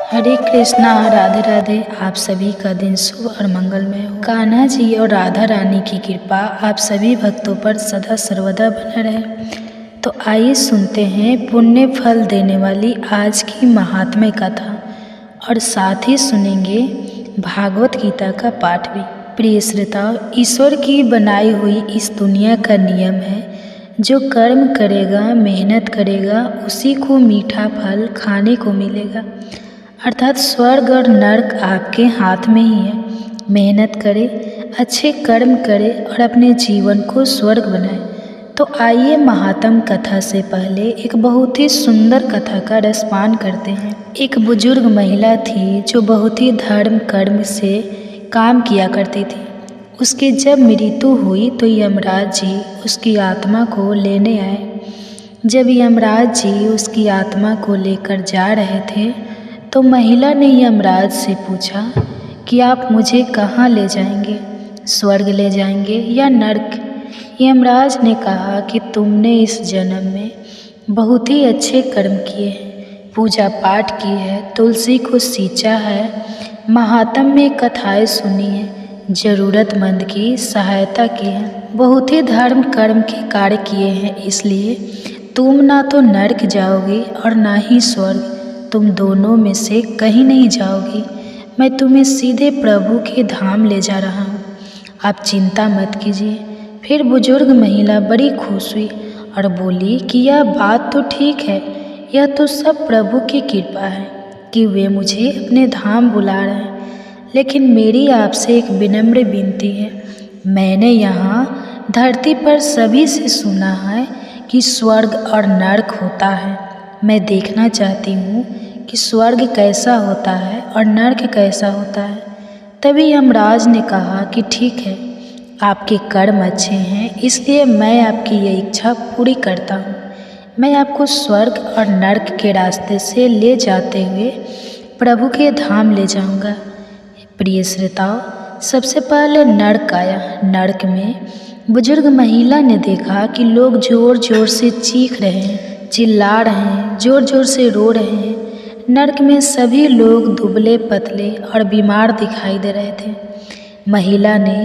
हरे कृष्णा, राधे राधे। आप सभी का दिन शुभ और मंगलमय हो। कान्हा जी और राधा रानी की कृपा आप सभी भक्तों पर सदा सर्वदा बना रहे। तो आइए सुनते हैं पुण्य फल देने वाली आज की महात्म्य कथा और साथ ही सुनेंगे भागवत गीता का पाठ भी। प्रिय श्रोताओ, ईश्वर की बनाई हुई इस दुनिया का नियम है, जो कर्म करेगा, मेहनत करेगा, उसी को मीठा फल खाने को मिलेगा। अर्थात स्वर्ग और नर्क आपके हाथ में ही है। मेहनत करें, अच्छे कर्म करें और अपने जीवन को स्वर्ग बनाएं। तो आइए महात्म कथा से पहले एक बहुत ही सुंदर कथा का रसपान करते हैं। एक बुजुर्ग महिला थी जो बहुत ही धर्म कर्म से काम किया करती थी। उसकी जब मृत्यु हुई तो यमराज जी उसकी आत्मा को लेने आए। जब यमराज जी उसकी आत्मा को लेकर जा रहे थे तो महिला ने यमराज से पूछा कि आप मुझे कहाँ ले जाएंगे, स्वर्ग ले जाएंगे या नर्क। यमराज ने कहा कि तुमने इस जन्म में बहुत ही अच्छे कर्म किए हैं, पूजा पाठ की है, तुलसी को सींचा है, महात्म्य कथाएं सुनी है, ज़रूरतमंद की सहायता की है, बहुत ही धर्म कर्म के कार्य किए हैं। इसलिए तुम ना तो नर्क जाओगे और ना ही स्वर्ग, तुम दोनों में से कहीं नहीं जाओगी। मैं तुम्हें सीधे प्रभु के धाम ले जा रहा हूँ, आप चिंता मत कीजिए। फिर बुजुर्ग महिला बड़ी खुश हुई और बोली कि यह बात तो ठीक है, यह तो सब प्रभु की कृपा है कि वे मुझे अपने धाम बुला रहे हैं। लेकिन मेरी आपसे एक विनम्र विनती है। मैंने यहाँ धरती पर सभी से सुना है कि स्वर्ग और नर्क होता है। मैं देखना चाहती हूँ कि स्वर्ग कैसा होता है और नर्क कैसा होता है। तभी यमराज ने कहा कि ठीक है, आपके कर्म अच्छे हैं, इसलिए मैं आपकी ये इच्छा पूरी करता हूँ। मैं आपको स्वर्ग और नर्क के रास्ते से ले जाते हुए प्रभु के धाम ले जाऊँगा। प्रिय श्रोताओ, सबसे पहले नर्क आया। नर्क में बुजुर्ग महिला ने देखा कि लोग जोर जोर से चीख रहे हैं, चिल्ला रहे हैं, जोर जोर से रो रहे हैं। नर्क में सभी लोग दुबले पतले और बीमार दिखाई दे रहे थे। महिला ने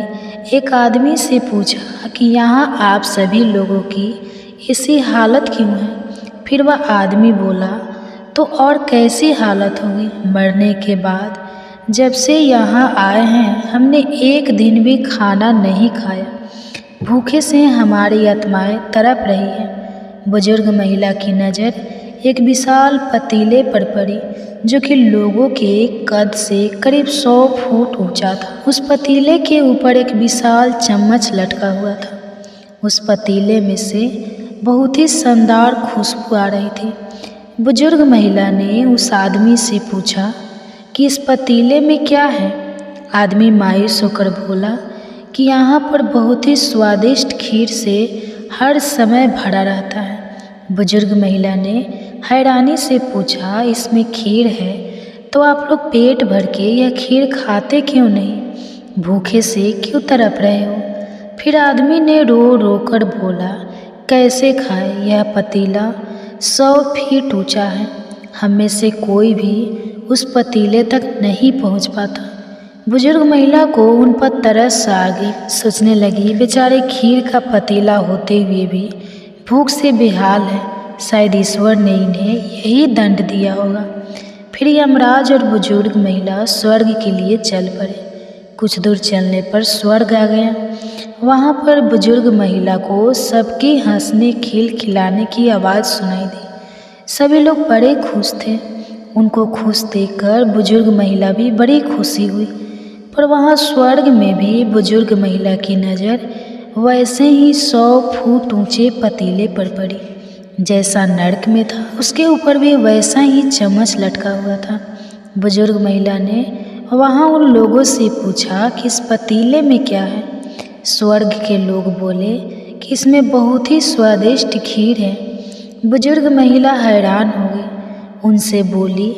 एक आदमी से पूछा कि यहाँ आप सभी लोगों की ऐसी हालत क्यों है। फिर वह आदमी बोला, तो और कैसी हालत होगी, मरने के बाद जब से यहाँ आए हैं हमने एक दिन भी खाना नहीं खाया, भूखे से हमारी आत्माएं तड़प रही है। बुजुर्ग महिला की नज़र एक विशाल पतीले पर पड़ी जो कि लोगों के कद से करीब 100 फुट ऊंचा था। उस पतीले के ऊपर एक विशाल चम्मच लटका हुआ था। उस पतीले में से बहुत ही शानदार खुशबू आ रही थी। बुजुर्ग महिला ने उस आदमी से पूछा कि इस पतीले में क्या है। आदमी मायूस होकर बोला कि यहाँ पर बहुत ही स्वादिष्ट खीर से हर समय भरा रहता है। बुजुर्ग महिला ने हैरानी से पूछा, इसमें खीर है तो आप लोग पेट भर के यह खीर खाते क्यों नहीं, भूखे से क्यों तड़प रहे हो। फिर आदमी ने रो रो कर बोला, कैसे खाए, यह पतीला 100 फीट ऊंचा है, हम में से कोई भी उस पतीले तक नहीं पहुंच पाता। बुजुर्ग महिला को उन पर तरस आ गई। सोचने लगी, बेचारे खीर का पतीला होते हुए भी भूख से बेहाल है, शायद ईश्वर ने इन्हें यही दंड दिया होगा। फिर यमराज और बुजुर्ग महिला स्वर्ग के लिए चल पड़े। कुछ दूर चलने पर स्वर्ग आ गया। वहाँ पर बुजुर्ग महिला को सबकी हंसने खिलखिलाने की आवाज़ सुनाई दी। सभी लोग बड़े खुश थे। उनको खुश देखकर बुजुर्ग महिला भी बड़ी खुशी हुई। पर वहाँ स्वर्ग में भी बुजुर्ग महिला की नज़र वैसे ही 100 फुट ऊंचे पतीले पर पड़ी जैसा नर्क में था। उसके ऊपर भी वैसा ही चम्मच लटका हुआ था। बुजुर्ग महिला ने वहाँ उन लोगों से पूछा कि इस पतीले में क्या है। स्वर्ग के लोग बोले कि इसमें बहुत ही स्वादिष्ट खीर है। बुजुर्ग महिला हैरान हो गई। उनसे बोली,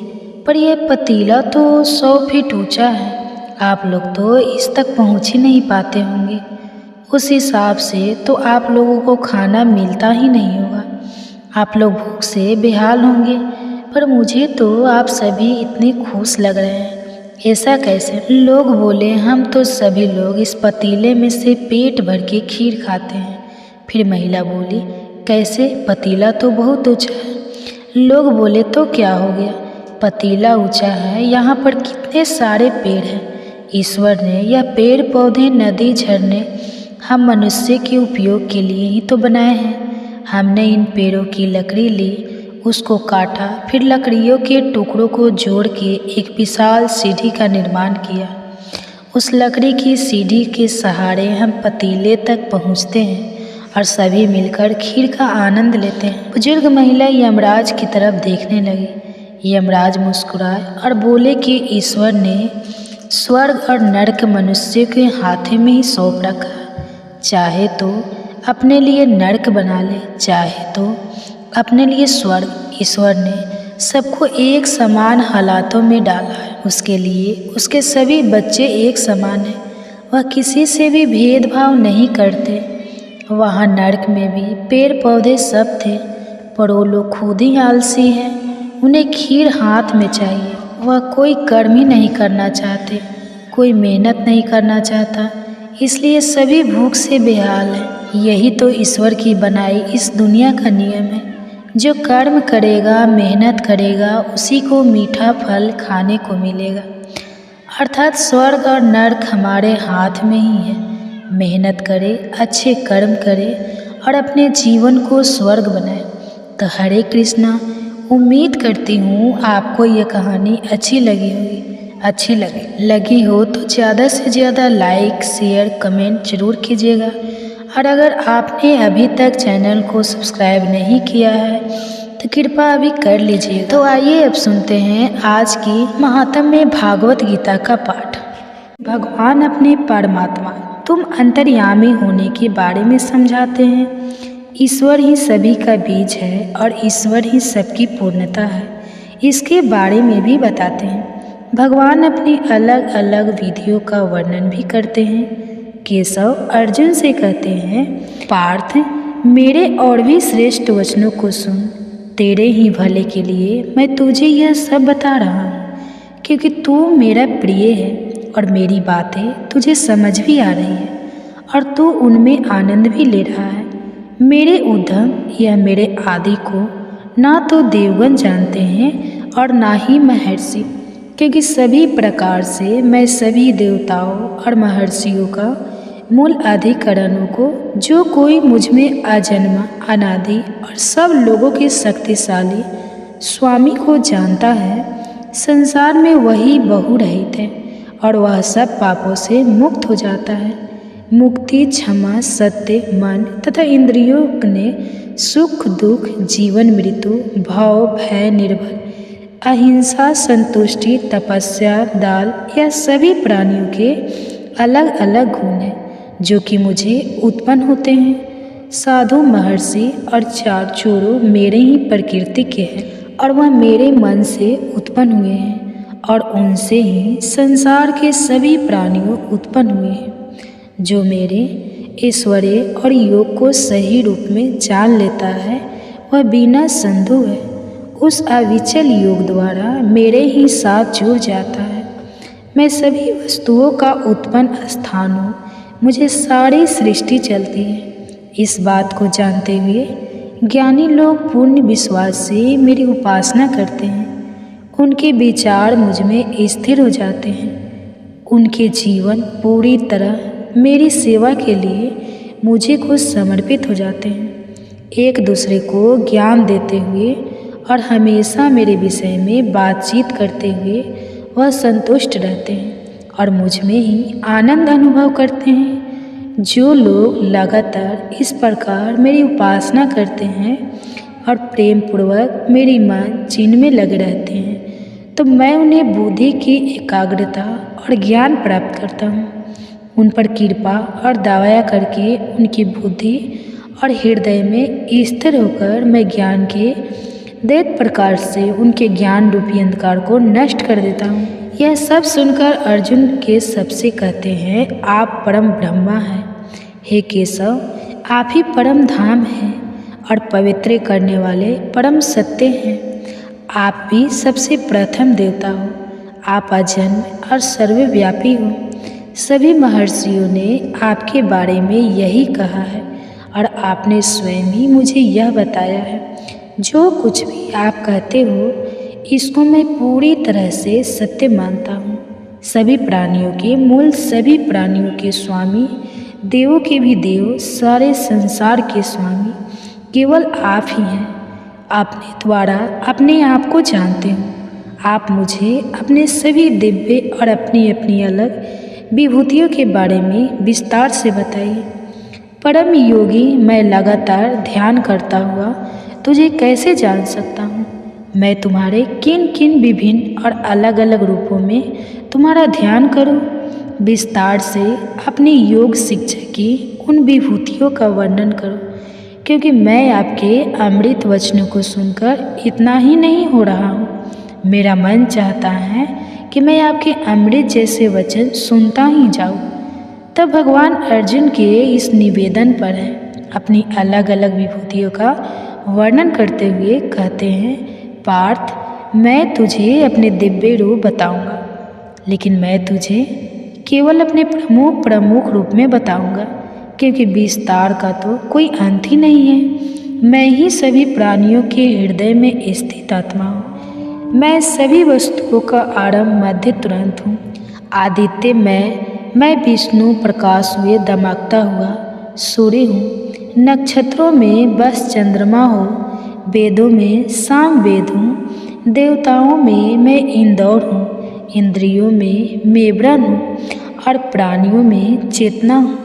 पर यह पतीला तो 100 फीट ऊंचा है, आप लोग तो इस तक पहुँच ही नहीं पाते होंगे। उस हिसाब से तो आप लोगों को खाना मिलता ही नहीं होगा, आप लोग भूख से बेहाल होंगे। पर मुझे तो आप सभी इतने खुश लग रहे हैं, ऐसा कैसे? लोग बोले, हम तो सभी लोग इस पतीले में से पेट भर के खीर खाते हैं। फिर महिला बोली, कैसे? पतीला तो बहुत ऊंचा है। लोग बोले, तो क्या हो गया, पतीला ऊंचा है, यहाँ पर कितने सारे पेड़ हैं। ईश्वर ने यह पेड़ पौधे, नदी, झरने हम मनुष्य के उपयोग के लिए ही तो बनाए हैं। हमने इन पेड़ों की लकड़ी ली, उसको काटा, फिर लकड़ियों के टुकड़ों को जोड़ के एक विशाल सीढ़ी का निर्माण किया। उस लकड़ी की सीढ़ी के सहारे हम पतीले तक पहुँचते हैं और सभी मिलकर खीर का आनंद लेते हैं। बुजुर्ग महिला यमराज की तरफ देखने लगी। यमराज मुस्कुराए और बोले कि ईश्वर ने स्वर्ग और नरक मनुष्य के हाथ में ही सौंप रखा। चाहे तो अपने लिए नरक बना ले, चाहे तो अपने लिए स्वर्ग। ईश्वर ने सबको एक समान हालातों में डाला है। उसके लिए उसके सभी बच्चे एक समान हैं। वह किसी से भी भेदभाव नहीं करते। वहाँ नरक में भी पेड़ पौधे सब थे, पर वो लोग खुद ही आलसी हैं। उन्हें खीर हाथ में चाहिए। वह कोई कर्म ही नहीं करना चाहते, कोई मेहनत नहीं करना चाहता, इसलिए सभी भूख से बेहाल हैं। यही तो ईश्वर की बनाई इस दुनिया का नियम है। जो कर्म करेगा, मेहनत करेगा, उसी को मीठा फल खाने को मिलेगा। अर्थात स्वर्ग और नरक हमारे हाथ में ही है। मेहनत करे, अच्छे कर्म करे और अपने जीवन को स्वर्ग बनाए। तो हरे कृष्णा। उम्मीद करती हूँ आपको यह कहानी अच्छी लगी होगी। अच्छी लगी हो तो ज़्यादा से ज़्यादा लाइक, शेयर, कमेंट जरूर कीजिएगा। और अगर आपने अभी तक चैनल को सब्सक्राइब नहीं किया है तो कृपया अभी कर लीजिए। तो आइए अब सुनते हैं आज की महात्म्य भागवत गीता का पाठ। भगवान अपने परमात्मा तुम अंतर्यामी होने के बारे में समझाते हैं। ईश्वर ही सभी का बीज है और ईश्वर ही सबकी पूर्णता है, इसके बारे में भी बताते हैं। भगवान अपनी अलग अलग विधियों का वर्णन भी करते हैं। केशव अर्जुन से कहते हैं, पार्थ मेरे और भी श्रेष्ठ वचनों को सुन। तेरे ही भले के लिए मैं तुझे यह सब बता रहा हूँ, क्योंकि तू मेरा प्रिय है और मेरी बातें तुझे समझ भी आ रही है और तू उनमें आनंद भी ले रहा है। मेरे उद्धम या मेरे आदि को ना तो देवगण जानते हैं और ना ही महर्षि, क्योंकि सभी प्रकार से मैं सभी देवताओं और महर्षियों का मूल अधिकरणों को, जो कोई मुझ में अजन्मा, अनादि और सब लोगों के शक्तिशाली स्वामी को जानता है, संसार में वही बहु रहित है और वह सब पापों से मुक्त हो जाता है। मुक्ति, क्षमा, सत्य, मन तथा इंद्रियों ने सुख दुख, जीवन मृत्यु, भव भय, निर्भय, अहिंसा, संतुष्टि, तपस्या, दाल, यह सभी प्राणियों के अलग अलग गुण हैं जो कि मुझे उत्पन्न होते हैं। साधु, महर्षि और चार चोरों मेरे ही प्रकृति के हैं और वह मेरे मन से उत्पन्न हुए हैं और उनसे ही संसार के सभी प्राणियों उत्पन्न हुए हैं। जो मेरे ऐश्वर्य और योग को सही रूप में जान लेता है, वह बिना संदेह है उस अविचल योग द्वारा मेरे ही साथ जुड़ जाता है। मैं सभी वस्तुओं का उत्पन्न स्थान हूँ, मुझे सारी सृष्टि चलती है। इस बात को जानते हुए ज्ञानी लोग पूर्ण विश्वास से मेरी उपासना करते हैं। उनके विचार मुझ में स्थिर हो जाते हैं। उनके जीवन पूरी तरह मेरी सेवा के लिए मुझे खुद समर्पित हो जाते हैं। एक दूसरे को ज्ञान देते हुए और हमेशा मेरे विषय में बातचीत करते हुए वह संतुष्ट रहते हैं और मुझ में ही आनंद अनुभव करते हैं। जो लोग लगातार इस प्रकार मेरी उपासना करते हैं और प्रेम पूर्वक मेरी मन चिन्ह में लगे रहते हैं, तो मैं उन्हें बुद्धि की एकाग्रता और ज्ञान प्राप्त करता हूँ। उन पर कृपा और दया करके उनकी बुद्धि और हृदय में स्थिर होकर मैं ज्ञान के दैत प्रकार से उनके ज्ञान रूपी अंधकार को नष्ट कर देता हूँ। यह सब सुनकर अर्जुन के सबसे कहते हैं, आप परम ब्रह्मा हैं। हे केशव, आप ही परम धाम हैं और पवित्र करने वाले परम सत्य हैं। आप भी सबसे प्रथम देवता हो। आप अजन्म और सर्वव्यापी हो। सभी महर्षियों ने आपके बारे में यही कहा है और आपने स्वयं ही मुझे यह बताया है। जो कुछ भी आप कहते हो इसको मैं पूरी तरह से सत्य मानता हूँ। सभी प्राणियों के मूल, सभी प्राणियों के स्वामी, देवों के भी देव, सारे संसार के स्वामी केवल आप ही हैं। अपने द्वारा अपने आप को जानते हो। आप मुझे अपने सभी दिव्य और अपनी अपनी अलग विभूतियों के बारे में विस्तार से बताइए। परम योगी, मैं लगातार ध्यान करता हुआ तुझे कैसे जान सकता हूँ? मैं तुम्हारे किन किन विभिन्न और अलग अलग रूपों में तुम्हारा ध्यान करूँ? विस्तार से अपनी योग शिक्षा की उन विभूतियों का वर्णन करो, क्योंकि मैं आपके अमृत वचनों को सुनकर इतना ही नहीं हो रहा हूँ। मेरा मन चाहता है कि मैं आपके अमृत जैसे वचन सुनता ही जाऊँ। तब भगवान अर्जुन के इस निवेदन पर है, अपनी अलग अलग विभूतियों का वर्णन करते हुए कहते हैं, पार्थ, मैं तुझे अपने दिव्य रूप बताऊंगा, लेकिन मैं तुझे केवल अपने प्रमुख रूप में बताऊंगा, क्योंकि विस्तार का तो कोई अंत ही नहीं है। मैं ही सभी प्राणियों के हृदय में स्थित आत्मा हूँ। मैं सभी वस्तुओं का आरंभ, मध्य, तुरंत हूँ। आदित्य मैं विष्णु प्रकाश हुए दमकता हुआ सूर्य हूँ। नक्षत्रों में बस चंद्रमा हो, वेदों में साम वेद हूँ, देवताओं में मैं इंदौर हूँ, इंद्रियों में मेवरन हूँ और प्राणियों में चेतना हूँ।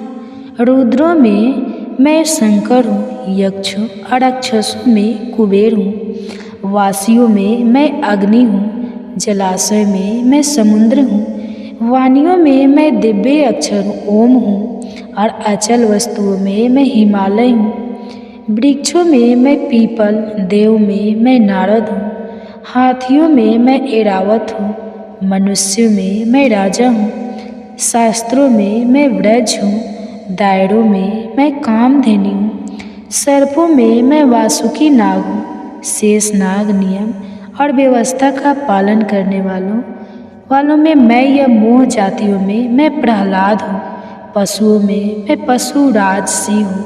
रुद्रों में मैं शंकर हूँ, यक्षों और राक्षसों में कुबेर हूँ, वासियों में मैं अग्नि हूँ, जलाशय में मैं समुद्र हूँ, वानियों में मैं दिव्य अक्षर ओम हूँ और अचल वस्तुओं में मैं हिमालय हूँ। वृक्षों में मैं पीपल, देव में मैं नारद हूँ, हाथियों में मैं ऐरावत हूँ, मनुष्यों में मैं राजा हूँ, शास्त्रों में मैं व्रज हूँ, दायरों में मैं कामधेनु हूँ, सर्पों में मैं वासुकी नाग हूँ, शेष नाग नियम और व्यवस्था का पालन करने वालों में मैं, या मोह जातियों में मैं प्रहलाद हूँ, पशुओं में मैं पशु राजसी हूँ,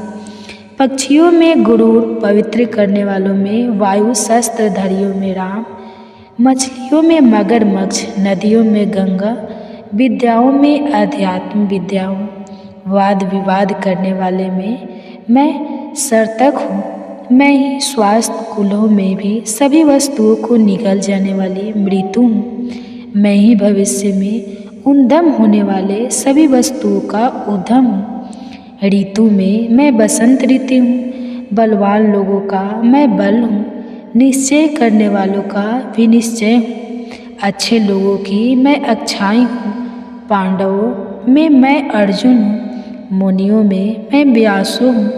पक्षियों में गुरूर, पवित्र करने वालों में वायु, शस्त्रधारियों में राम, मछलियों में मगरमच्छ, नदियों में गंगा, विद्याओं में अध्यात्म विद्या हूँ, वाद विवाद करने वाले में मैं सर्तक हूँ। मैं ही स्वास्थ्य कुलों में भी सभी वस्तुओं को निगल जाने वाली मृत्यु हूँ। मैं ही भविष्य में उद्गम होने वाले सभी वस्तुओं का उद्गम हूँ। ऋतु में मैं बसंत ऋतु हूँ, बलवान लोगों का मैं बल हूँ, निश्चय करने वालों का विनिश्चय हूँ, अच्छे लोगों की मैं अच्छाई हूँ, पांडवों में मैं अर्जुन हूँ, मुनियों में मैं व्यासो हूँ,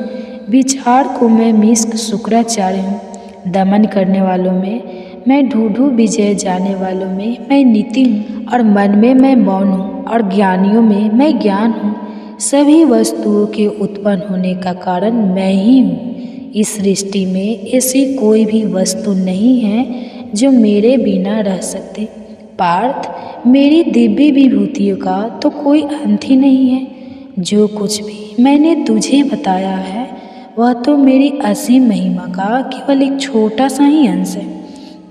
विचार को मैं मिश्क शुक्राचार्य हूँ, दमन करने वालों में मैं ढूढ़ू, विजय जाने वालों में मैं नीति हूँ, और मन में मैं मौन हूँ, और ज्ञानियों में मैं ज्ञान हूँ। सभी वस्तुओं के उत्पन्न होने का कारण मैं ही हूँ। इस सृष्टि में ऐसी कोई भी वस्तु नहीं है जो मेरे बिना रह सकते। पार्थ, मेरी दिव्य विभूतियों का तो कोई अंत ही नहीं है। जो कुछ भी मैंने तुझे बताया है वह तो मेरी असीम महिमा का केवल एक छोटा सा ही अंश है,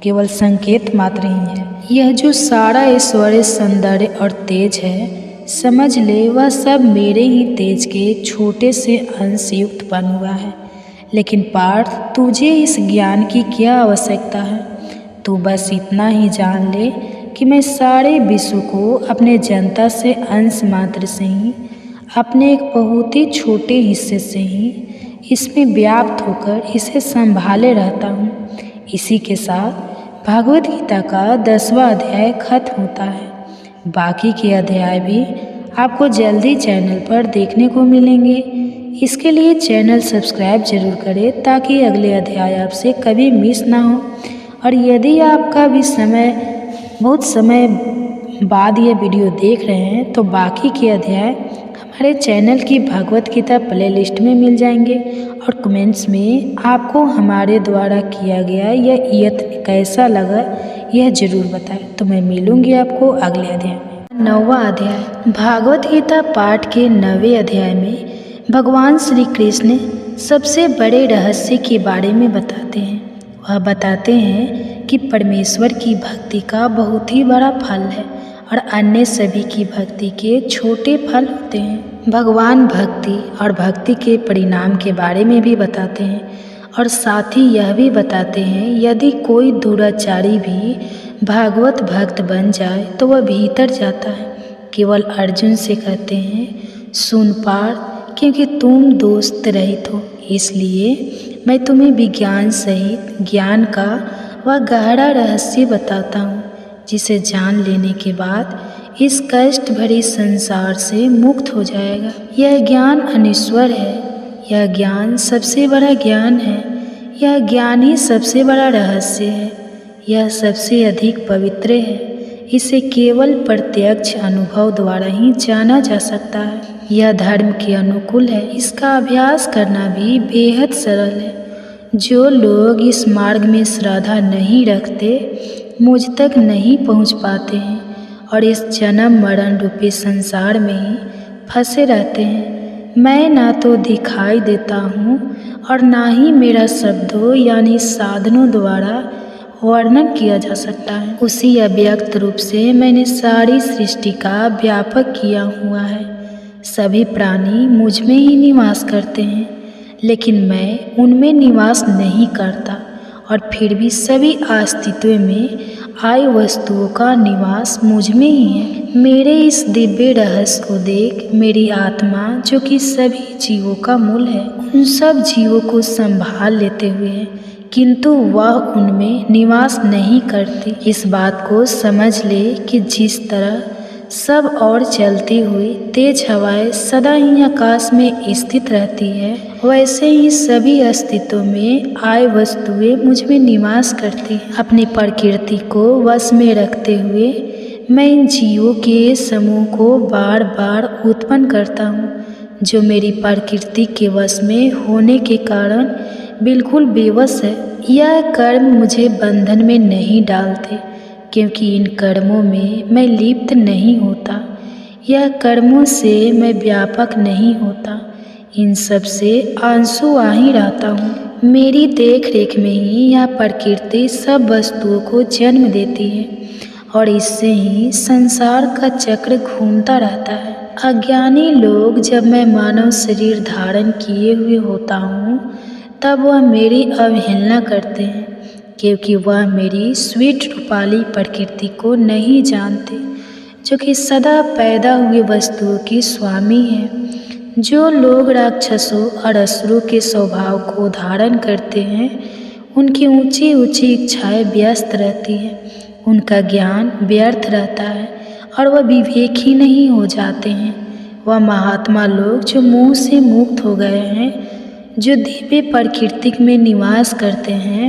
केवल संकेत मात्र ही है। यह जो सारा ऐश्वर्य, सौंदर्य और तेज है, समझ ले वह सब मेरे ही तेज के छोटे से अंश युक्त बन हुआ है। लेकिन पार्थ, तुझे इस ज्ञान की क्या आवश्यकता है? तू बस इतना ही जान ले कि मैं सारे विश्व को अपने जनता से अंश मात्र से ही, अपने एक बहुत ही छोटे हिस्से से ही इसमें व्याप्त होकर इसे संभाले रहता हूँ। इसी के साथ भागवत गीता का 10वां अध्याय खत्म होता है। बाकी के अध्याय भी आपको जल्दी चैनल पर देखने को मिलेंगे। इसके लिए चैनल सब्सक्राइब जरूर करें ताकि अगले अध्याय आपसे कभी मिस ना हो। और यदि आपका भी बहुत समय बाद ये वीडियो देख रहे हैं तो बाकी के अध्याय हमारे चैनल की भगवत गीता प्लेलिस्ट में मिल जाएंगे। और कमेंट्स में आपको हमारे द्वारा किया गया यह यत्न कैसा लगा यह ज़रूर बताएं। तो मैं मिलूँगी आपको अगले अध्याय में। 9वां अध्याय। भागवत गीता पाठ के 9वें अध्याय में भगवान श्री कृष्ण सबसे बड़े रहस्य के बारे में बताते हैं। वह बताते हैं कि परमेश्वर की भक्ति का बहुत ही बड़ा फल है और अन्य सभी की भक्ति के छोटे फल होते हैं। भगवान भक्ति और भक्ति के परिणाम के बारे में भी बताते हैं और साथ ही यह भी बताते हैं यदि कोई दुराचारी भी भागवत भक्त बन जाए तो वह भीतर जाता है। केवल अर्जुन से कहते हैं, सुन पार्थ, क्योंकि तुम दोस्त रहित हो, इसलिए मैं तुम्हें विज्ञान सहित ज्ञान का वह गहरा रहस्य बताता हूँ जिसे जान लेने के बाद इस कष्ट भरे संसार से मुक्त हो जाएगा। यह ज्ञान अनश्वर है, यह ज्ञान सबसे बड़ा ज्ञान है, यह ज्ञान ही सबसे बड़ा रहस्य है, यह सबसे अधिक पवित्र है। इसे केवल प्रत्यक्ष अनुभव द्वारा ही जाना जा सकता है। यह धर्म के अनुकूल है, इसका अभ्यास करना भी बेहद सरल है। जो लोग इस मार्ग में श्रद्धा नहीं रखते मुझ तक नहीं पहुंच पाते हैं और इस जन्म मरण रूपी संसार में ही फंसे रहते हैं। मैं ना तो दिखाई देता हूँ और ना ही मेरा शब्दों यानी साधनों द्वारा वर्णन किया जा सकता है। उसी अव्यक्त रूप से मैंने सारी सृष्टि का व्यापक किया हुआ है। सभी प्राणी मुझ में ही निवास करते हैं, लेकिन मैं उनमें निवास नहीं करता और फिर भी सभी अस्तित्व में आई वस्तुओं का निवास मुझ में ही है। मेरे इस दिव्य रहस्य को देख मेरी आत्मा, जो कि सभी जीवों का मूल है, उन सब जीवों को संभाल लेते हुए, किंतु वह उनमें निवास नहीं करती। इस बात को समझ ले कि जिस तरह सब और चलती हुई तेज हवाएं सदा ही आकाश में स्थित रहती है, वैसे ही सभी अस्तित्व में आए वस्तुएं मुझ में निवास करती हैं। अपनी प्रकृति को वश में रखते हुए मैं इन जीवों के समूह को बार बार उत्पन्न करता हूँ, जो मेरी प्रकृति के वश में होने के कारण बिल्कुल बेवश है। यह कर्म मुझे बंधन में नहीं डालते, क्योंकि इन कर्मों में मैं लिप्त नहीं होता। यह कर्मों से मैं व्यापक नहीं होता, इन सब से आंसू ही रहता हूँ। मेरी देख रेख में ही यह प्रकृति सब वस्तुओं को जन्म देती है और इससे ही संसार का चक्र घूमता रहता है। अज्ञानी लोग जब मैं मानव शरीर धारण किए हुए होता हूँ तब वह मेरी अवहेलना करते हैं, क्योंकि वह मेरी स्वीट रूपाली प्रकृति को नहीं जानते, जो कि सदा पैदा हुए वस्तुओं की स्वामी है। जो लोग राक्षसों और असुरों के स्वभाव को धारण करते हैं, उनकी ऊंची ऊंची इच्छाएं व्यस्त रहती हैं, उनका ज्ञान व्यर्थ रहता है और वह विवेक ही नहीं हो जाते हैं। वह महात्मा लोग जो मोह से मुक्त हो गए हैं, जो दिव्य प्रकृति में निवास करते हैं,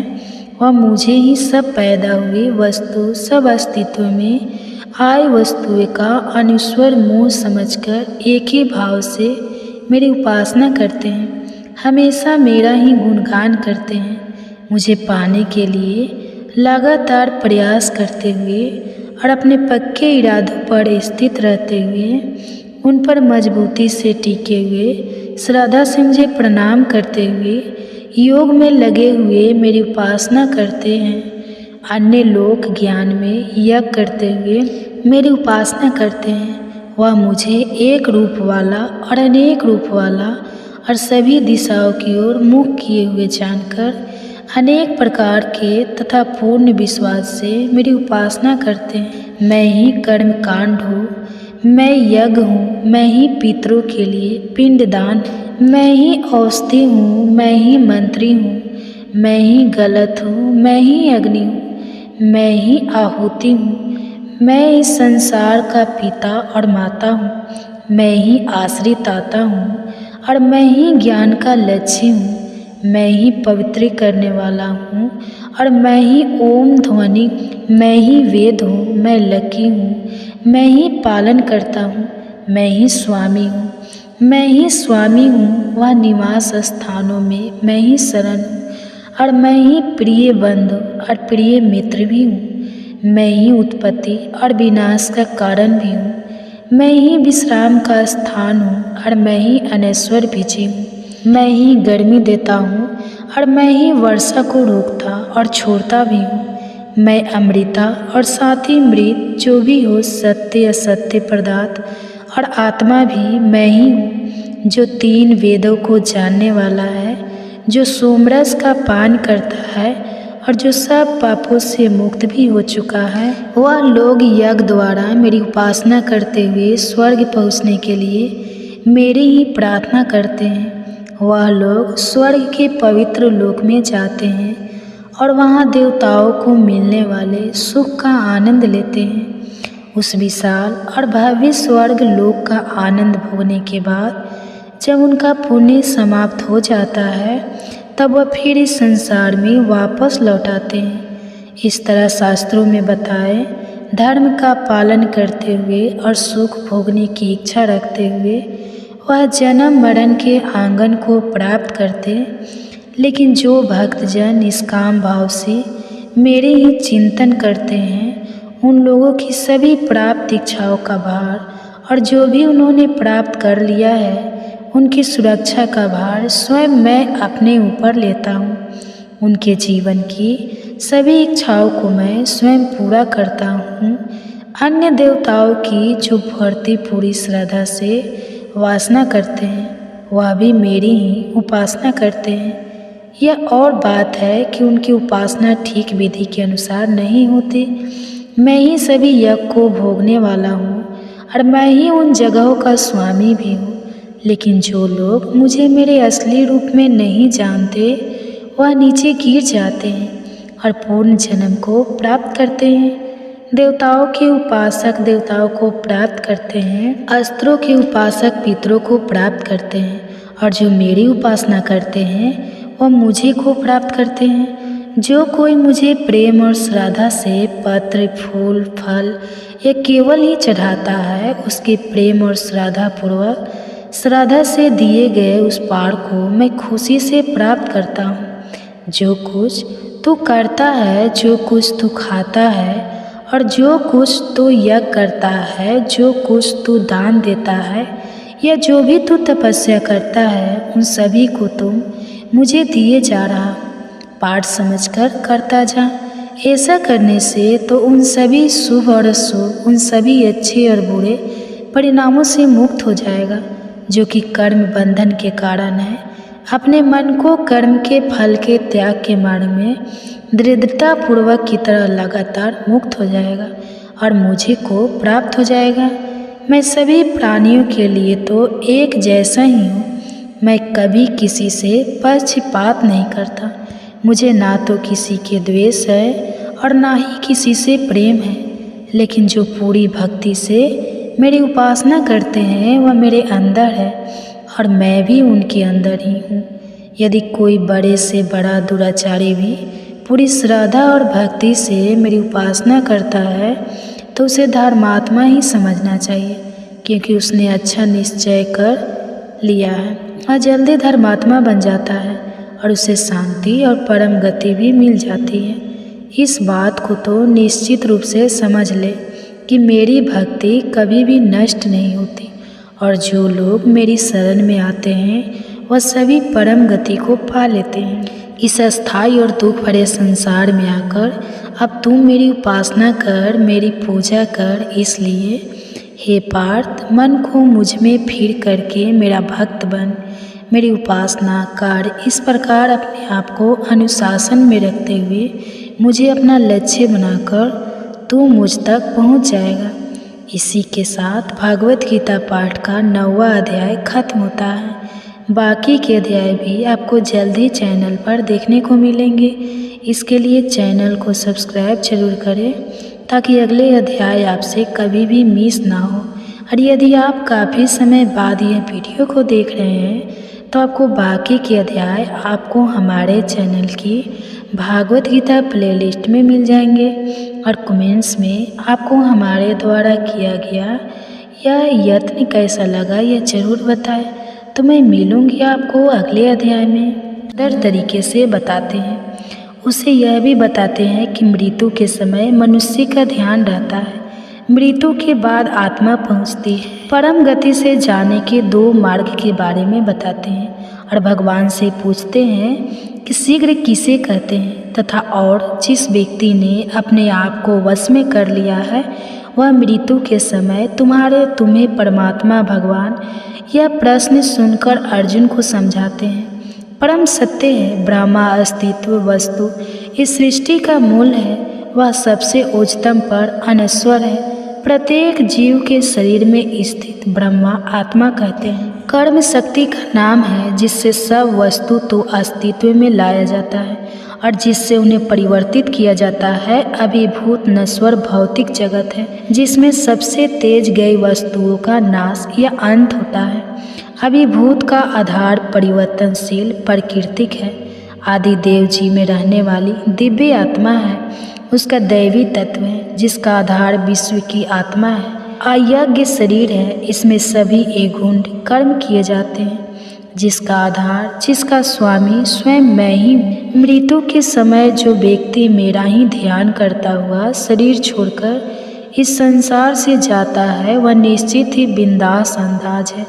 वह मुझे ही सब पैदा हुई वस्तु, सब अस्तित्व में आए वस्तुएं का अनश्वर मोह समझकर एक ही भाव से मेरी उपासना करते हैं, हमेशा मेरा ही गुणगान करते हैं। मुझे पाने के लिए लगातार प्रयास करते हुए और अपने पक्के इरादों पर स्थित रहते हुए, उन पर मजबूती से टिके हुए, श्रद्धा से मुझे प्रणाम करते हुए, योग में लगे हुए मेरी उपासना करते हैं। अन्य लोग ज्ञान में यज्ञ करते हुए मेरी उपासना करते हैं। वह मुझे एक रूप वाला और अनेक रूप वाला और सभी दिशाओं की ओर मुख किए हुए जानकर अनेक प्रकार के तथा पूर्ण विश्वास से मेरी उपासना करते हैं। मैं ही कर्म कांड हूँ, मैं यज्ञ हूँ, मैं ही पितरों के लिए पिंडदान, मैं ही औषधि हूँ, मैं ही मंत्री हूँ, मैं ही गलत हूँ, मैं ही अग्नि हूँ, मैं ही आहुति हूँ, मैं इस संसार का पिता और माता हूँ, मैं ही आश्रित आता हूँ और मैं ही ज्ञान का लक्ष्य हूँ, मैं ही पवित्र करने वाला हूँ और मैं ही ओम ध्वनि, मैं ही वेद हूँ, मैं लकी हूँ, मैं ही पालन करता हूँ, मैं ही स्वामी हूँ। मैं ही स्वामी हूँ, वह निवास स्थानों में मैं ही शरण हूँ, और मैं ही प्रिय बंधु और प्रिय मित्र भी हूँ। मैं ही उत्पत्ति और विनाश का कारण भी हूँ। मैं ही विश्राम का स्थान हूँ और मैं ही अनश्वर बीजी हूँ। मैं ही गर्मी देता हूँ और मैं ही वर्षा को रोकता और छोड़ता भी हूँ। मैं अमृता और साथ ही मृत जो भी हो, सत्य असत्य पदार्थ और आत्मा भी मैं ही हूँ, जो 3 वेदों को जानने वाला है, जो सोमरस का पान करता है और जो सब पापों से मुक्त भी हो चुका है। वह लोग यज्ञ द्वारा मेरी उपासना करते हुए स्वर्ग पहुँचने के लिए मेरी ही प्रार्थना करते हैं। वह लोग स्वर्ग के पवित्र लोक में जाते हैं और वहाँ देवताओं को मिलने वाले सुख का आनंद लेते हैं। उस विशाल और भव्य स्वर्ग लोक का आनंद भोगने के बाद जब उनका पुण्य समाप्त हो जाता है, तब वह फिर इस संसार में वापस लौट आते हैं। इस तरह शास्त्रों में बताए धर्म का पालन करते हुए और सुख भोगने की इच्छा रखते हुए वह जन्म मरण के आंगन को प्राप्त करते। लेकिन जो भक्तजन निष्काम भाव से मेरे ही चिंतन करते हैं, उन लोगों की सभी प्राप्त इच्छाओं का भार और जो भी उन्होंने प्राप्त कर लिया है, उनकी सुरक्षा का भार स्वयं मैं अपने ऊपर लेता हूँ। उनके जीवन की सभी इच्छाओं को मैं स्वयं पूरा करता हूँ। अन्य देवताओं की जो भर्ती पूरी श्रद्धा से वासना करते हैं, वह भी मेरी ही उपासना करते हैं। यह और बात है कि उनकी उपासना ठीक विधि के अनुसार नहीं होती। मैं ही सभी यज्ञ को भोगने वाला हूँ और मैं ही उन जगहों का स्वामी भी हूँ। लेकिन जो लोग मुझे मेरे असली रूप में नहीं जानते, वह नीचे गिर जाते हैं और पूर्ण जन्म को प्राप्त करते हैं। देवताओं के उपासक देवताओं को प्राप्त करते हैं, अस्त्रों के उपासक पितरों को प्राप्त करते हैं, और जो मेरी उपासना करते हैं वह मुझे को प्राप्त करते हैं। जो कोई मुझे प्रेम और श्रद्धा से पत्र, फूल, फल या केवल ही चढ़ाता है, उसके प्रेम और श्रद्धा पूर्वक श्रद्धा से दिए गए उस पार को मैं खुशी से प्राप्त करता हूँ। जो कुछ तू करता है, जो कुछ तू खाता है और जो कुछ तू यज्ञ करता है, जो कुछ तू दान देता है या जो भी तू तपस्या करता है, उन सभी को तुम मुझे दिए जा रहा। पाठ समझकर करता जा। ऐसा करने से तो उन सभी शुभ और अशुभ, उन सभी अच्छे और बुरे परिणामों से मुक्त हो जाएगा जो कि कर्म बंधन के कारण है। अपने मन को कर्म के फल के त्याग के मार्ग में दृढ़ता पूर्वक की तरह लगातार मुक्त हो जाएगा और मुझे को प्राप्त हो जाएगा। मैं सभी प्राणियों के लिए तो एक जैसा ही हूँ। मैं कभी किसी से पक्षपात नहीं करता। मुझे ना तो किसी के द्वेष है और ना ही किसी से प्रेम है। लेकिन जो पूरी भक्ति से मेरी उपासना करते हैं, वह मेरे अंदर है और मैं भी उनके अंदर ही हूँ। यदि कोई बड़े से बड़ा दुराचारी भी पूरी श्रद्धा और भक्ति से मेरी उपासना करता है, तो उसे धर्मात्मा ही समझना चाहिए, क्योंकि उसने अच्छा निश्चय कर लिया है और जल्दी धर्मात्मा बन जाता है और उसे शांति और परम गति भी मिल जाती है। इस बात को तो निश्चित रूप से समझ ले कि मेरी भक्ति कभी भी नष्ट नहीं होती और जो लोग मेरी शरण में आते हैं, वह सभी परम गति को पा लेते हैं। इस अस्थायी और दुख भरे संसार में आकर अब तुम मेरी उपासना कर, मेरी पूजा कर। इसलिए हे पार्थ, मन को मुझ में फिर करके मेरा भक्त बन, मेरी उपासना कर। इस प्रकार अपने आप को अनुशासन में रखते हुए मुझे अपना लक्ष्य बनाकर तू मुझ तक पहुंच जाएगा। इसी के साथ भागवत गीता पाठ का 9वां अध्याय खत्म होता है। बाकी के अध्याय भी आपको जल्द ही चैनल पर देखने को मिलेंगे। इसके लिए चैनल को सब्सक्राइब जरूर करें ताकि अगले अध्याय आपसे कभी भी मिस ना हो। और यदि आप काफ़ी समय बाद यह वीडियो को देख रहे हैं, तो आपको बाकी के अध्याय आपको हमारे चैनल की भागवत गीता प्लेलिस्ट में मिल जाएंगे और कमेंट्स में आपको हमारे द्वारा किया गया यह यत्न कैसा लगा यह जरूर बताएं। तो मैं मिलूंगी आपको अगले अध्याय में। सुंदर तरीके से बताते हैं। उसे यह भी बताते हैं कि मृत्यु के समय मनुष्य का ध्यान रहता है। मृत्यु के बाद आत्मा पहुंचती है। परम गति से जाने के 2 मार्ग के बारे में बताते हैं और भगवान से पूछते हैं कि शीघ्र किसे कहते हैं तथा और जिस व्यक्ति ने अपने आप को वश में कर लिया है वह मृत्यु के समय तुम्हें परमात्मा भगवान यह प्रश्न सुनकर अर्जुन को समझाते हैं। परम सत्य है, ब्रह्मा अस्तित्व वस्तु इस सृष्टि का मूल है, वह सबसे उच्चतम पर अनश्वर है। प्रत्येक जीव के शरीर में स्थित ब्रह्मा आत्मा कहते हैं। कर्म शक्ति का नाम है जिससे सब वस्तु तो अस्तित्व में लाया जाता है और जिससे उन्हें परिवर्तित किया जाता है। अभिभूत नश्वर भौतिक जगत है जिसमें सबसे तेज गई वस्तुओं का नाश या अंत होता है। अभिभूत का आधार परिवर्तनशील प्राकृतिक है। आदि देव जी में रहने वाली दिव्य आत्मा है, उसका दैवी तत्व है जिसका आधार विश्व की आत्मा है। अयज्ञ शरीर है, इसमें सभी एकगुण कर्म किए जाते हैं जिसका आधार जिसका स्वामी स्वयं मैं ही। मृत्यु के समय जो व्यक्ति मेरा ही ध्यान करता हुआ शरीर छोड़कर इस संसार से जाता है वह निश्चित ही बिंदास अंदाज है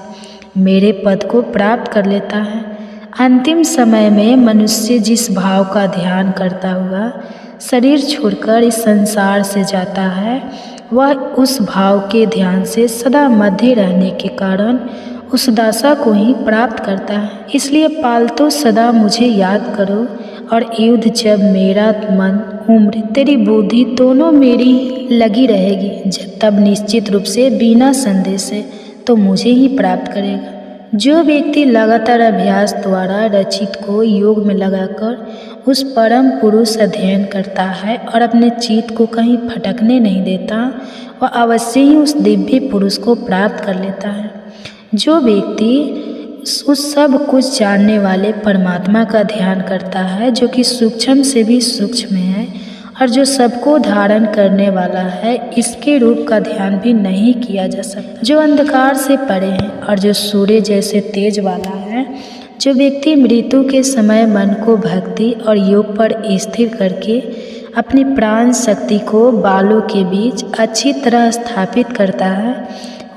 मेरे पद को प्राप्त कर लेता है। अंतिम समय में मनुष्य जिस भाव का ध्यान करता हुआ शरीर छोड़कर इस संसार से जाता है वह उस भाव के ध्यान से सदा मध्य रहने के कारण उस दशा को ही प्राप्त करता है। इसलिए पालतू सदा मुझे याद करो और युद्ध जब मेरा मन उम्र तेरी बुद्धि दोनों मेरी लगी रहेगी तब निश्चित रूप से बिना संदेह से तो मुझे ही प्राप्त करेगा। जो व्यक्ति लगातार अभ्यास द्वारा रचित को योग में लगाकर उस परम पुरुष अध्ययन करता है और अपने चित्त को कहीं भटकने नहीं देता वह अवश्य ही उस दिव्य पुरुष को प्राप्त कर लेता है। जो व्यक्ति उस सब कुछ जानने वाले परमात्मा का ध्यान करता है जो कि सूक्ष्म से भी सूक्ष्म है और जो सबको धारण करने वाला है, इसके रूप का ध्यान भी नहीं किया जा सकता। जो अंधकार से परे है और जो सूर्य जैसे तेज वाला है, जो व्यक्ति मृत्यु के समय मन को भक्ति और योग पर स्थिर करके अपनी प्राण शक्ति को बालों के बीच अच्छी तरह स्थापित करता है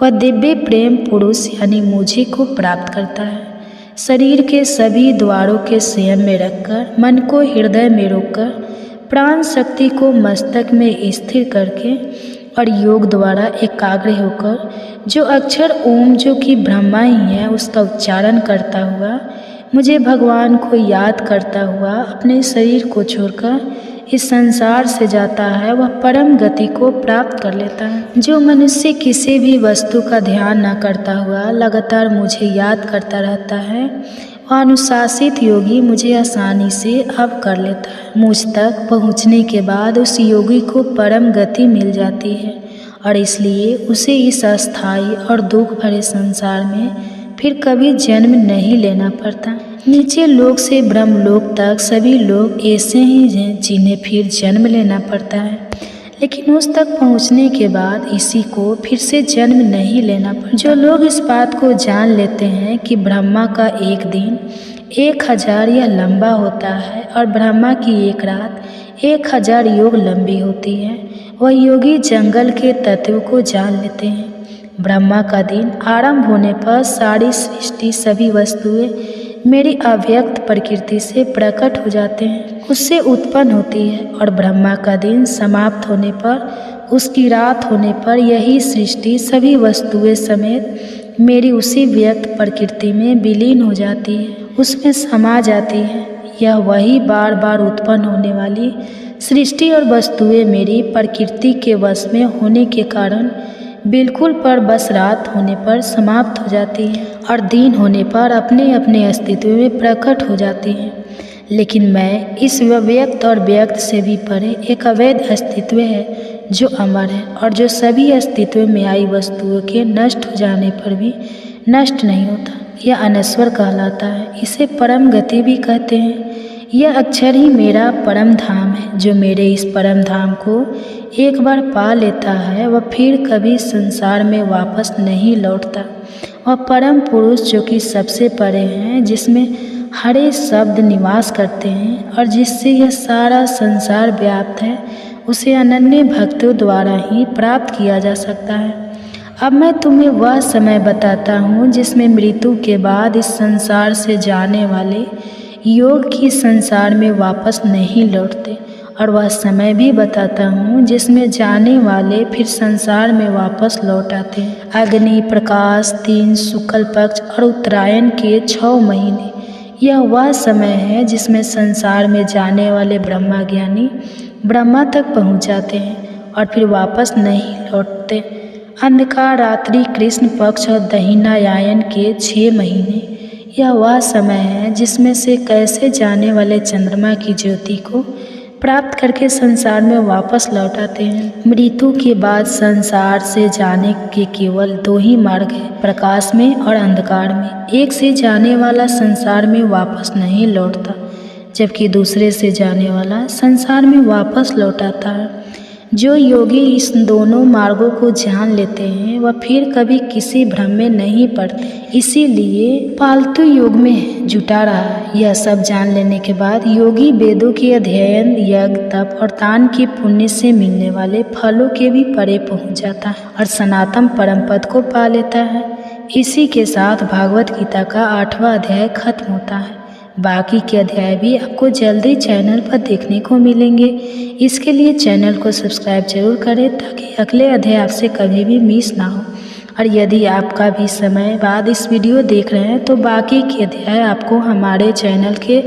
वह दिव्य प्रेम पुरुष यानी मुझे को प्राप्त करता है। शरीर के सभी द्वारों के संयम में रखकर मन को हृदय में रोककर प्राण शक्ति को मस्तक में स्थिर करके और योग द्वारा एकाग्र होकर जो अक्षर ओम जो कि ब्रह्मा ही है उसका उच्चारण करता हुआ मुझे भगवान को याद करता हुआ अपने शरीर को छोड़कर इस संसार से जाता है वह परम गति को प्राप्त कर लेता है। जो मनुष्य किसी भी वस्तु का ध्यान न करता हुआ लगातार मुझे याद करता रहता है वह अनुशासित योगी मुझे आसानी से अब कर लेता है। मुझ तक पहुँचने के बाद उस योगी को परम गति मिल जाती है और इसलिए उसे इस अस्थायी और दुख भरे संसार में फिर कभी जन्म नहीं लेना पड़ता। नीचे लोक से ब्रह्मलोक तक सभी लोग ऐसे ही हैं जिन्हें फिर जन्म लेना पड़ता है, लेकिन उस तक पहुंचने के बाद इसी को फिर से जन्म नहीं लेना पड़ता। जो लोग इस बात को जान लेते हैं कि ब्रह्मा का एक दिन 1000 यह लंबा होता है और ब्रह्मा की एक रात 1000 योग लंबी होती है, वह योगी जंगल के तत्व को जान लेते हैं। ब्रह्मा का दिन आरंभ होने पर सारी सृष्टि सभी वस्तुएं मेरी अव्यक्त प्रकृति से प्रकट हो जाते हैं, उससे उत्पन्न होती है और ब्रह्मा का दिन समाप्त होने पर उसकी रात होने पर यही सृष्टि सभी वस्तुएं समेत मेरी उसी व्यक्त प्रकृति में विलीन हो जाती है, उसमें समा जाती है। यह वही बार बार उत्पन्न होने वाली सृष्टि और वस्तुएं मेरी प्रकृति के वश में होने के कारण बिल्कुल पर बस रात होने पर समाप्त हो जाती है और दिन होने पर अपने अपने अस्तित्व में प्रकट हो जाती है। लेकिन मैं इस व्यक्त और व्यक्त से भी परे एक अवैध अस्तित्व है जो अमर है और जो सभी अस्तित्व में आई वस्तुओं के नष्ट हो जाने पर भी नष्ट नहीं होता। यह अनश्वर कहलाता है। इसे परम गति भी कहते हैं। यह अक्षर ही मेरा परम धाम है। जो मेरे इस परम धाम को एक बार पा लेता है वह फिर कभी संसार में वापस नहीं लौटता। वह परम पुरुष जो कि सबसे परे हैं, जिसमें हरे शब्द निवास करते हैं और जिससे यह सारा संसार व्याप्त है, उसे अनन्य भक्तों द्वारा ही प्राप्त किया जा सकता है। अब मैं तुम्हें वह समय बताता हूँ जिसमें मृत्यु के बाद इस संसार से जाने वाले योग की संसार में वापस नहीं लौटते, और वह समय भी बताता हूँ जिसमें जाने वाले फिर संसार में वापस लौट आते हैं। अग्नि प्रकाश 3 शुक्ल पक्ष और उत्तरायण के 6 महीने, यह वह समय है जिसमें संसार में जाने वाले ब्रह्मा ज्ञानी ब्रह्मा तक पहुँच जाते हैं और फिर वापस नहीं लौटते। अंधकार रात्रि कृष्ण पक्ष और दहिनायायन के 6 महीने, यह वह समय है जिसमें से कैसे जाने वाले चंद्रमा की ज्योति को प्राप्त करके संसार में वापस लौट आते हैं। मृत्यु के बाद संसार से जाने के केवल 2 ही मार्ग हैं, प्रकाश में और अंधकार में। एक से जाने वाला संसार में वापस नहीं लौटता, जबकि दूसरे से जाने वाला संसार में वापस लौट आता है। जो योगी इस दोनों मार्गों को जान लेते हैं वह फिर कभी किसी भ्रम में नहीं पड़ते, इसीलिए फालतू योग में जुटा रहा है। यह सब जान लेने के बाद योगी वेदों के अध्ययन, यज्ञ, तप और दान के पुण्य से मिलने वाले फलों के भी परे पहुंच जाता है और सनातन परम पद को पा लेता है। इसी के साथ भागवत गीता का 8वां अध्याय खत्म होता है। बाकी के अध्याय भी आपको जल्दी चैनल पर देखने को मिलेंगे। इसके लिए चैनल को सब्सक्राइब जरूर करें ताकि अगले अध्याय आपसे कभी भी मिस ना हो। और यदि आपका भी समय बाद इस वीडियो देख रहे हैं तो बाकी के अध्याय आपको हमारे चैनल के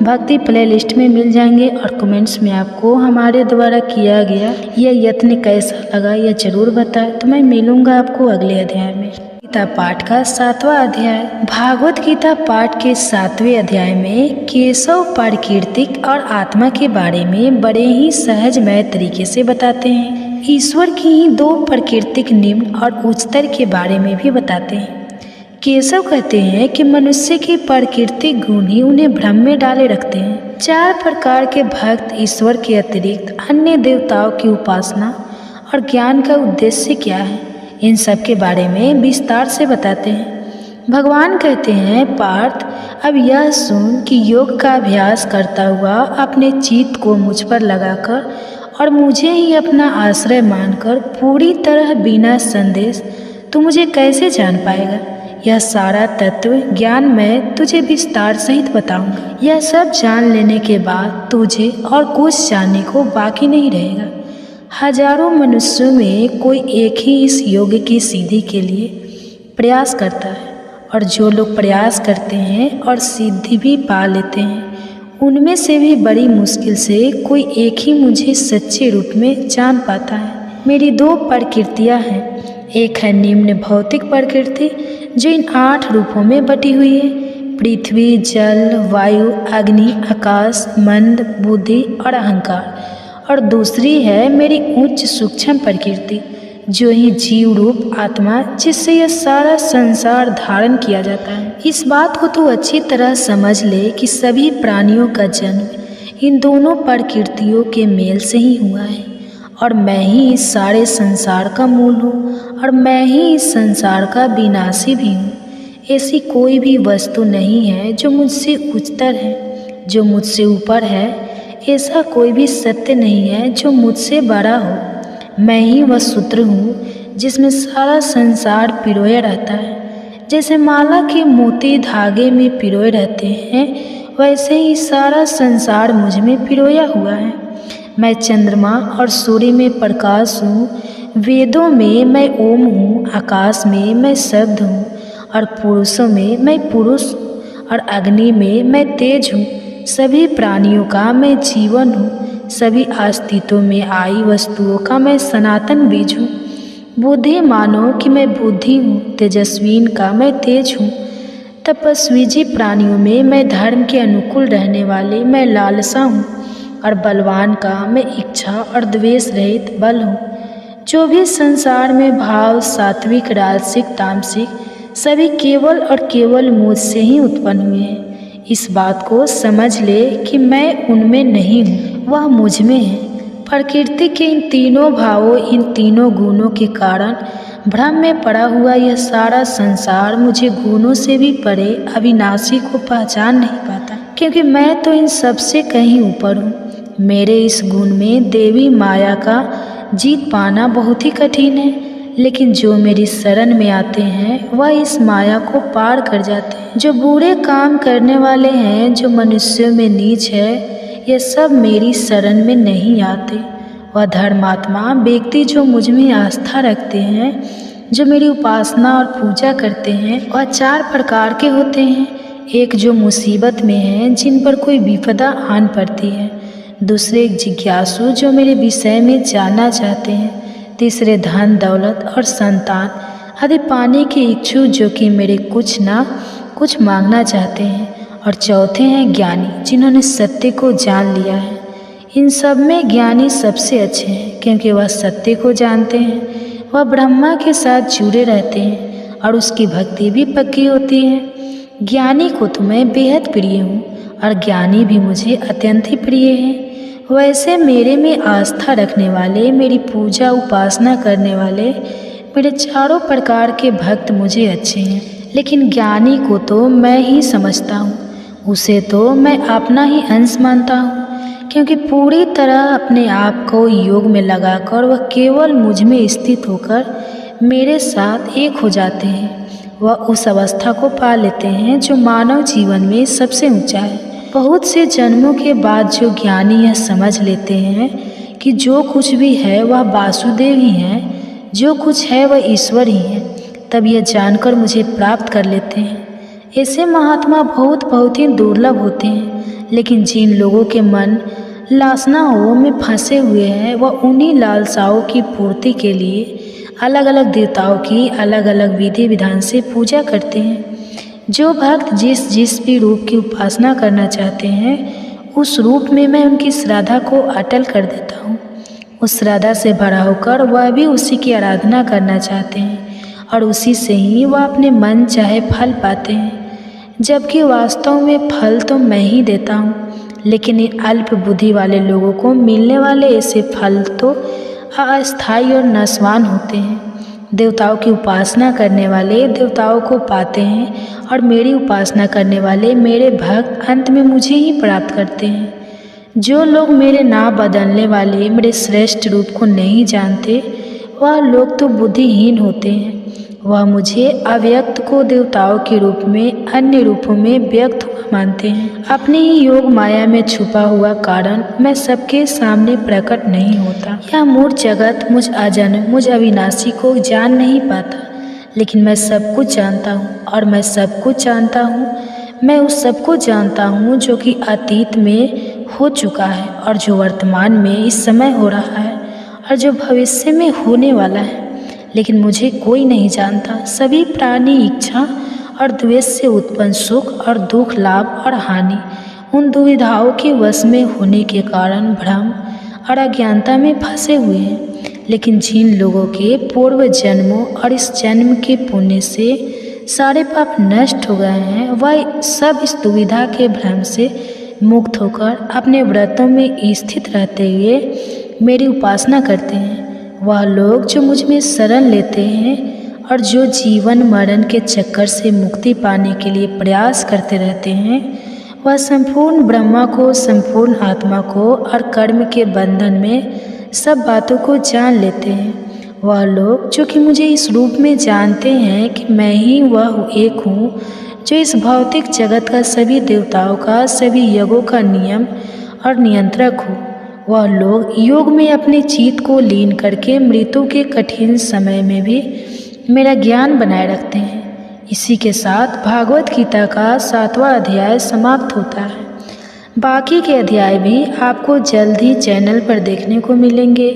भक्ति प्लेलिस्ट में मिल जाएंगे, और कमेंट्स में आपको हमारे द्वारा किया गया यह यत्न कैसा लगा यह जरूर बताएं। तो मैं मिलूँगा आपको अगले अध्याय में। गीता पाठ का 7वां अध्याय। भागवत गीता पाठ के 7वें अध्याय में केशव प्राकृतिक और आत्मा के बारे में बड़े ही सहजमय तरीके से बताते हैं। ईश्वर की ही 2 प्राकृतिक निम्न और उच्चतर के बारे में भी बताते हैं। केशव कहते हैं कि मनुष्य के प्राकृतिक गुण ही उन्हें भ्रम में डाले रखते हैं। 4 प्रकार के भक्त ईश्वर के अतिरिक्त अन्य देवताओं की उपासना और ज्ञान का उद्देश्य क्या है, इन सब के बारे में विस्तार से बताते हैं। भगवान कहते हैं, पार्थ अब यह सुन कि योग का अभ्यास करता हुआ अपने चित्त को मुझ पर लगाकर और मुझे ही अपना आश्रय मानकर पूरी तरह बिना संदेश तू मुझे कैसे जान पाएगा। यह सारा तत्व ज्ञान मैं तुझे विस्तार सहित बताऊंगा। यह सब जान लेने के बाद तुझे और कुछ जानने को बाकी नहीं रहेगा। हजारों मनुष्यों में कोई एक ही इस योग की सिद्धि के लिए प्रयास करता है, और जो लोग प्रयास करते हैं और सिद्धि भी पा लेते हैं उनमें से भी बड़ी मुश्किल से कोई एक ही मुझे सच्चे रूप में जान पाता है। मेरी 2 प्रकृतियाँ हैं। एक है निम्न भौतिक प्रकृति जो इन 8 रूपों में बटी हुई है, पृथ्वी, जल, वायु, अग्नि, आकाश, मंद, बुद्धि और अहंकार। और दूसरी है मेरी उच्च सूक्ष्म प्रकृति जो ही जीव रूप आत्मा, जिससे यह सारा संसार धारण किया जाता है। इस बात को तो अच्छी तरह समझ ले कि सभी प्राणियों का जन्म इन दोनों प्रकृतियों के मेल से ही हुआ है, और मैं ही इस सारे संसार का मूल हूँ और मैं ही इस संसार का विनाशी भी हूँ। ऐसी कोई भी वस्तु नहीं है जो मुझसे उच्चतर है, जो मुझसे ऊपर है। ऐसा कोई भी सत्य नहीं है जो मुझसे बड़ा हो। मैं ही वह सूत्र हूँ जिसमें सारा संसार पिरोया रहता है। जैसे माला के मोती धागे में पिरोए रहते हैं, वैसे ही सारा संसार मुझ में पिरोया हुआ है। मैं चंद्रमा और सूर्य में प्रकाश हूँ, वेदों में मैं ओम हूँ, आकाश में मैं शब्द हूँ, और पुरुषों में मैं पुरुष, और अग्नि में मैं तेज हूँ। सभी प्राणियों का मैं जीवन हूँ, सभी अस्तित्व में आई वस्तुओं का मैं सनातन बीज हूँ। बुद्धि मानो कि मैं बुद्धि हूँ, तेजस्वीन का मैं तेज हूँ। तपस्वी जी प्राणियों में मैं धर्म के अनुकूल रहने वाले मैं लालसा हूँ, और बलवान का मैं इच्छा और द्वेष रहित बल हूँ। जो भी संसार में भाव सात्विक, राजसिक, तामसिक, सभी केवल और केवल मुझसे ही उत्पन्न हुए हैं। इस बात को समझ ले कि मैं उनमें नहीं हूँ, वह मुझ में है। प्रकृति के इन तीनों भावों, इन तीनों गुणों के कारण भ्रम में पड़ा हुआ यह सारा संसार मुझे गुणों से भी परे अविनाशी को पहचान नहीं पाता, क्योंकि मैं तो इन सब से कहीं ऊपर हूँ। मेरे इस गुण में देवी माया का जीत पाना बहुत ही कठिन है, लेकिन जो मेरी शरण में आते हैं वह इस माया को पार कर जाते हैं। जो बुरे काम करने वाले हैं, जो मनुष्यों में नीच है, ये सब मेरी शरण में नहीं आते। वह धर्मात्मा व्यक्ति जो मुझ में आस्था रखते हैं, जो मेरी उपासना और पूजा करते हैं, वह 4 प्रकार के होते हैं। एक जो मुसीबत में है, जिन पर कोई विपदा आन पड़ती है। दूसरे एक जिज्ञासु जो मेरे विषय में जानना चाहते हैं। तीसरे धन दौलत और संतान आदि पाने के इच्छुक जो कि मेरे कुछ ना कुछ मांगना चाहते हैं। और चौथे हैं ज्ञानी, जिन्होंने सत्य को जान लिया है। इन सब में ज्ञानी सबसे अच्छे हैं, क्योंकि वह सत्य को जानते हैं। वह ब्रह्मा के साथ जुड़े रहते हैं और उसकी भक्ति भी पक्की होती है। ज्ञानी को तो मैं बेहद प्रिय हूँ और ज्ञानी भी मुझे अत्यंत ही प्रिय है। वैसे मेरे में आस्था रखने वाले, मेरी पूजा उपासना करने वाले, मेरे चारों प्रकार के भक्त मुझे अच्छे हैं। लेकिन ज्ञानी को तो मैं ही समझता हूँ, उसे तो मैं अपना ही अंश मानता हूँ, क्योंकि पूरी तरह अपने आप को योग में लगाकर वह केवल मुझ में स्थित होकर मेरे साथ एक हो जाते हैं। वह उस अवस्था को पा लेते हैं जो मानव जीवन में सबसे ऊंचा है। बहुत से जन्मों के बाद जो ज्ञानी यह समझ लेते हैं कि जो कुछ भी है वह वासुदेव ही है, जो कुछ है वह ईश्वर ही है, तब यह जानकर मुझे प्राप्त कर लेते हैं। ऐसे महात्मा बहुत ही दुर्लभ होते हैं। लेकिन जिन लोगों के मन लालसाओं में फंसे हुए हैं, वह उन्हीं लालसाओं की पूर्ति के लिए अलग अलग देवताओं की अलग अलग विधि विधान से पूजा करते हैं। जो भक्त जिस भी रूप की उपासना करना चाहते हैं, उस रूप में मैं उनकी श्रद्धा को अटल कर देता हूँ। उस श्रद्धा से भरा होकर वह भी उसी की आराधना करना चाहते हैं और उसी से ही वह अपने मन चाहे फल पाते हैं। जबकि वास्तव में फल तो मैं ही देता हूँ, लेकिन इन अल्प बुद्धि वाले लोगों को मिलने वाले ऐसे फल तो अस्थायी और नश्वान होते हैं। देवताओं की उपासना करने वाले देवताओं को पाते हैं और मेरी उपासना करने वाले मेरे भक्त अंत में मुझे ही प्राप्त करते हैं। जो लोग मेरे नाम बदलने वाले मेरे श्रेष्ठ रूप को नहीं जानते, वह लोग तो बुद्धिहीन होते हैं। वह मुझे अव्यक्त को देवताओं के रूप में अन्य रूपों में व्यक्त हुआ मानते हैं। अपने ही योग माया में छुपा हुआ कारण मैं सबके सामने प्रकट नहीं होता। यह मूढ़ जगत मुझ अजन्म, मुझ अविनाशी को जान नहीं पाता, लेकिन मैं सब कुछ जानता हूँ और मैं सब कुछ जानता हूँ। मैं उस सब को जानता हूँ जो कि अतीत में हो चुका है और जो वर्तमान में इस समय हो रहा है और जो भविष्य में होने वाला है। लेकिन मुझे कोई नहीं जानता। सभी प्राणी इच्छा और द्वेष से उत्पन्न सुख और दुख, लाभ और हानि, उन दुविधाओं के वश में होने के कारण भ्रम और अज्ञानता में फंसे हुए हैं। लेकिन जिन लोगों के पूर्व जन्मों और इस जन्म के पुण्य से सारे पाप नष्ट हो गए हैं, वह सब इस दुविधा के भ्रम से मुक्त होकर अपने व्रतों में स्थित रहते हुए मेरी उपासना करते हैं। वह लोग जो मुझ में शरण लेते हैं और जो जीवन मरण के चक्कर से मुक्ति पाने के लिए प्रयास करते रहते हैं, वह संपूर्ण ब्रह्मा को, संपूर्ण आत्मा को और कर्म के बंधन में सब बातों को जान लेते हैं। वह लोग जो कि मुझे इस रूप में जानते हैं कि मैं ही वह एक हूँ जो इस भौतिक जगत का, सभी देवताओं का, सभी यज्ञों का नियम और नियंत्रक हूँ। वह लोग योग में अपने चित्त को लीन करके मृत्यु के कठिन समय में भी मेरा ज्ञान बनाए रखते हैं। इसी के साथ भागवत गीता का 7वां अध्याय समाप्त होता है। बाकी के अध्याय भी आपको जल्द ही चैनल पर देखने को मिलेंगे।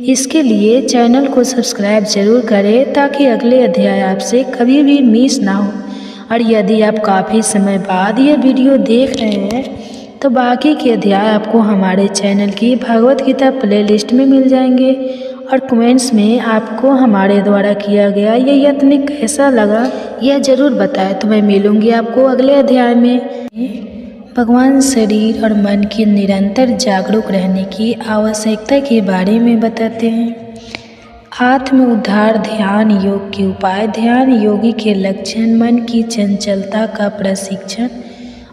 इसके लिए चैनल को सब्सक्राइब जरूर करें ताकि अगले अध्याय आपसे कभी भी मिस ना हो। और यदि आप काफ़ी समय बाद यह वीडियो देख रहे हैं तो बाकी के अध्याय आपको हमारे चैनल की भागवत गीता प्लेलिस्ट में मिल जाएंगे। और कमेंट्स में आपको हमारे द्वारा किया गया यह यत्न कैसा लगा यह ज़रूर बताएं। तो मैं मिलूँगी आपको अगले अध्याय में। भगवान शरीर और मन के निरंतर जागरूक रहने की आवश्यकता के बारे में बताते हैं। आत्म उद्धार ध्यान योग के उपाय। ध्यान योगी के लक्षण मन की चंचलता का प्रशिक्षण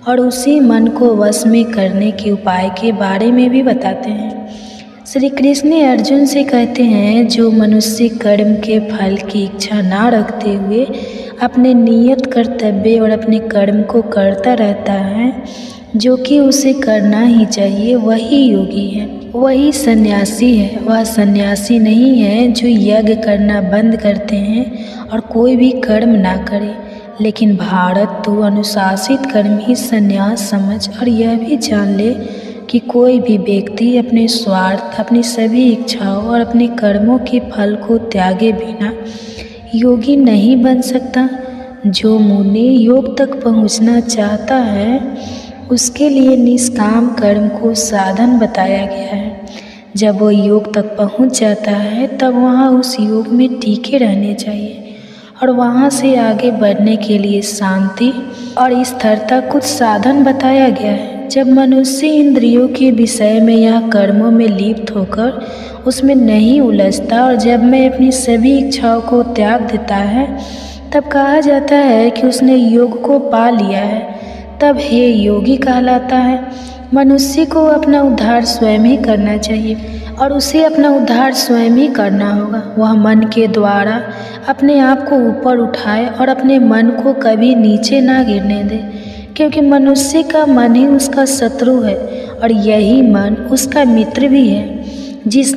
और उसी मन को वश में करने के उपाय के बारे में भी बताते हैं। श्री कृष्ण अर्जुन से कहते हैं, जो मनुष्य कर्म के फल की इच्छा ना रखते हुए अपने नियत कर्तव्य और अपने कर्म को करता रहता है, जो कि उसे करना ही चाहिए, वही योगी है, वही सन्यासी है। वह सन्यासी नहीं है जो यज्ञ करना बंद करते हैं और कोई भी कर्म ना करे। लेकिन भारत तो अनुशासित कर्म ही सन्यास समझ और यह भी जान ले कि कोई भी व्यक्ति अपने स्वार्थ, अपनी सभी इच्छाओं और अपने कर्मों के फल को त्यागे बिना योगी नहीं बन सकता। जो मुनि योग तक पहुंचना चाहता है, उसके लिए निष्काम कर्म को साधन बताया गया है। जब वो योग तक पहुंच जाता है, तब वहाँ उस योग में टिके रहने चाहिए और वहाँ से आगे बढ़ने के लिए शांति और स्थिरता कुछ साधन बताया गया है। जब मनुष्य इंद्रियों के विषय में या कर्मों में लिप्त होकर उसमें नहीं उलझता और जब मैं अपनी सभी इच्छाओं को त्याग देता है, तब कहा जाता है कि उसने योग को पा लिया है, तब हे योगी कहलाता है। मनुष्य को अपना उद्धार स्वयं ही करना चाहिए और उसे अपना उद्धार स्वयं ही करना होगा। वह मन के द्वारा अपने आप को ऊपर उठाए और अपने मन को कभी नीचे ना गिरने दे, क्योंकि मनुष्य का मन ही उसका शत्रु है और यही मन उसका मित्र भी है। जिस